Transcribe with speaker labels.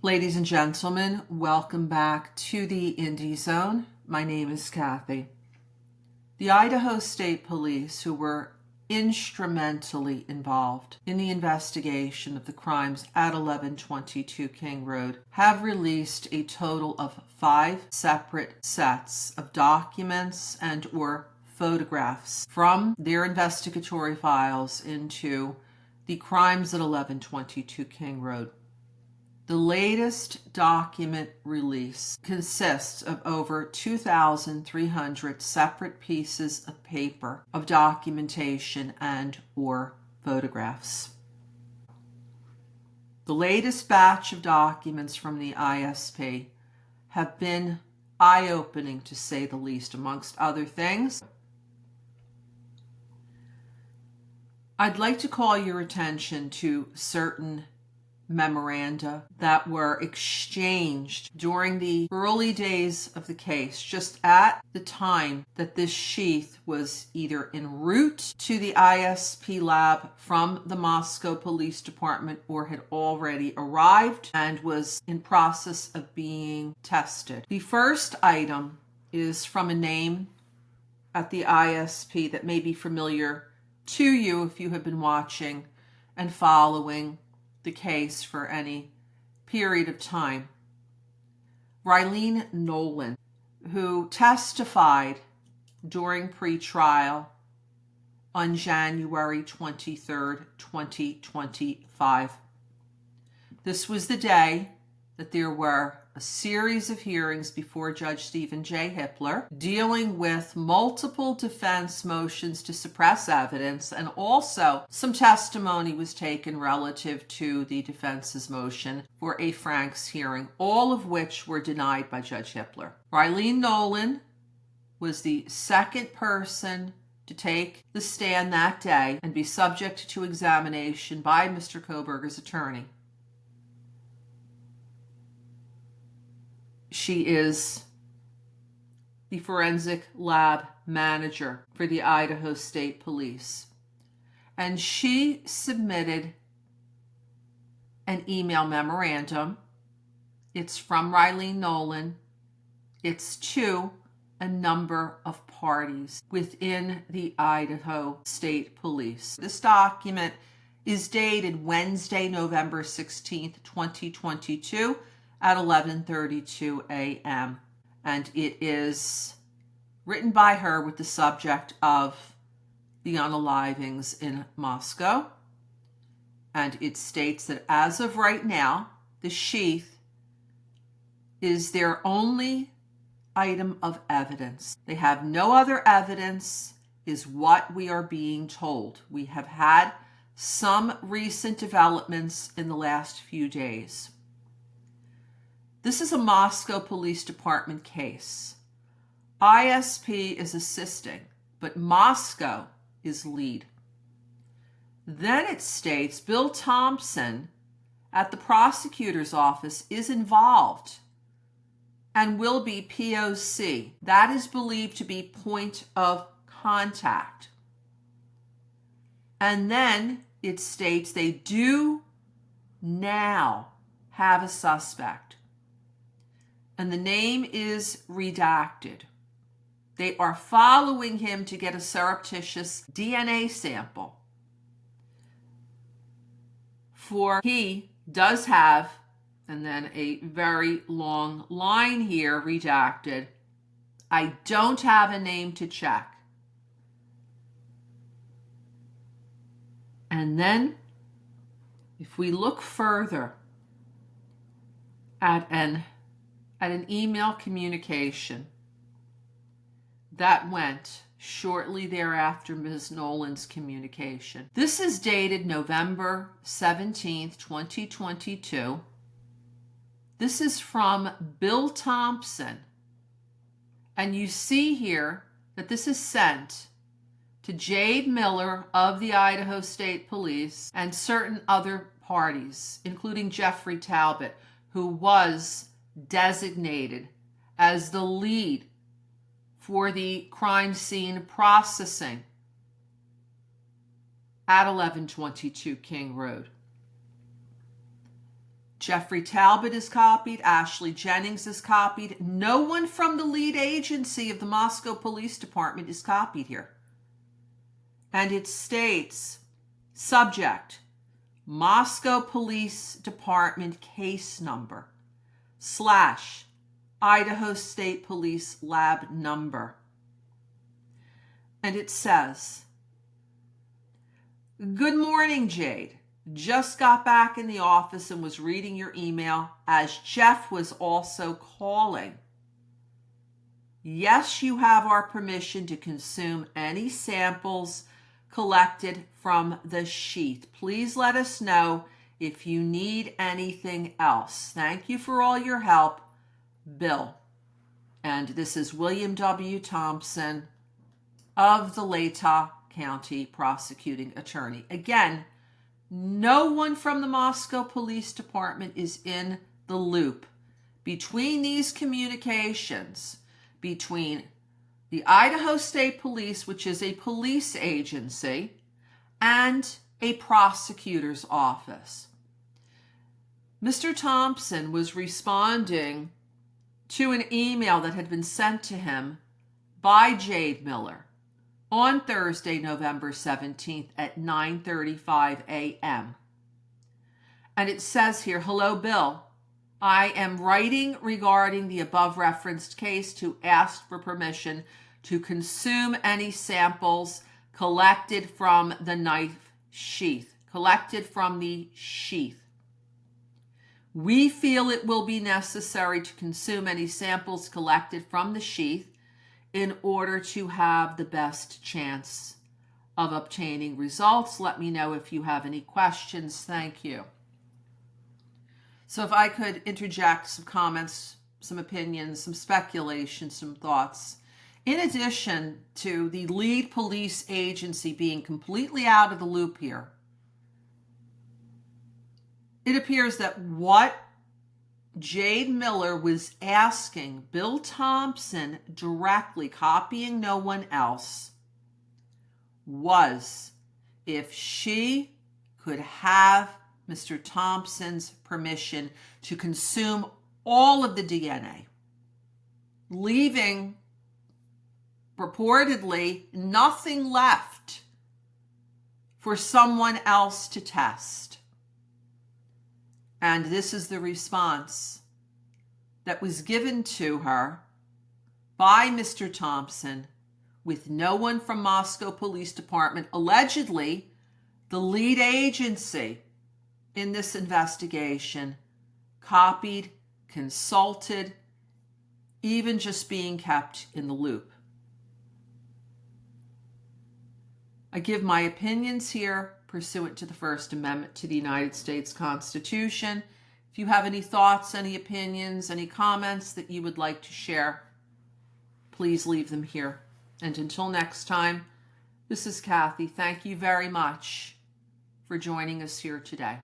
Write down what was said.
Speaker 1: Ladies and gentlemen, welcome back to the Indie Zone. My name is Kathy. The Idaho State Police, who were instrumentally involved in the investigation of the crimes at 1122 King Road, have released a total of 5 separate sets of documents and or photographs from their investigatory files into the crimes at 1122 King Road. The latest document release consists of over 2,300 separate pieces of paper of documentation and or photographs. The latest batch of documents from the ISP have been eye-opening, to say the least. Amongst other things, I'd like to call your attention to certain memoranda that were exchanged during the early days of the case, just at the time that this sheath was either en route to the ISP lab from the Moscow Police Department or had already arrived and was in process of being tested. The first item is from a name at the ISP that may be familiar to you if you have been watching and following the case for any period of time. Rylene Nolan, who testified during pretrial on January 23rd, 2025. This was the day that there were a series of hearings before Judge Stephen J. Hippler dealing with multiple defense motions to suppress evidence, and also some testimony was taken relative to the defense's motion for a Franks hearing, all of which were denied by Judge Hippler. Rylene Nolan was the second person to take the stand that day and be subject to examination by Mr. Kohberger's attorney. She is the forensic lab manager for the Idaho State Police. And she submitted an email memorandum. It's from Rylene Nolan. It's to a number of parties within the Idaho State Police. This document is dated Wednesday, November 16th, 2022. At 11:32 a.m. And it is written by her with the subject of the unalivings in Moscow. And it states that as of right now, the sheath is their only item of evidence. They have no other evidence, is what we are being told. We have had some recent developments in the last few days. This is a Moscow Police Department case. ISP is assisting, but Moscow is lead. Then it states Bill Thompson at the prosecutor's office is involved and will be POC. That is believed to be point of contact. And then it states they do now have a suspect. And the name is redacted. They are following him to get a surreptitious DNA sample. For he does have, and then a very long line here, redacted, I don't have a name to check. And then, if we look further at an email communication that went shortly thereafter Ms. Nolan's communication. This is dated November 17th, 2022. This is from Bill Thompson. And you see here that this is sent to Jade Miller of the Idaho State Police and certain other parties, including Jeffrey Talbot, who was designated as the lead for the crime scene processing at 1122 King Road. Jeffrey Talbot is copied. Ashley Jennings is copied. No one from the lead agency of the Moscow Police Department is copied here. And it states, subject, Moscow Police Department case number / Idaho State Police lab number. And it says, good morning, Jade. Just got back in the office and was reading your email as Jeff was also calling. Yes, you have our permission to consume any samples collected from the sheath. Please let us know if you need anything else. Thank you for all your help, Bill. And this is William W. Thompson of the Latah County Prosecuting Attorney. Again, no one from the Moscow Police Department is in the loop between these communications between the Idaho State Police, which is a police agency, and a prosecutor's office. Mr. Thompson was responding to an email that had been sent to him by Jade Miller on Thursday, November 17th at 9:35 a.m. And it says here, hello, Bill. I am writing regarding the above referenced case to ask for permission to consume any samples collected from the knife sheath. We feel it will be necessary to consume any samples collected from the sheath in order to have the best chance of obtaining results. Let me know if you have any questions. Thank you. So if I could interject some comments, some opinions, some speculation, some thoughts. In addition to the lead police agency being completely out of the loop here, it appears that what Jade Miller was asking Bill Thompson directly, copying no one else, was if she could have Mr. Thompson's permission to consume all of the DNA, leaving purportedly nothing left for someone else to test. And this is the response that was given to her by Mr. Thompson, with no one from Moscow Police Department, allegedly the lead agency in this investigation, copied, consulted, even just being kept in the loop. I give my opinions here pursuant to the First Amendment to the United States Constitution. If you have any thoughts, any opinions, any comments that you would like to share, please leave them here. And until next time, this is Kathy. Thank you very much for joining us here today.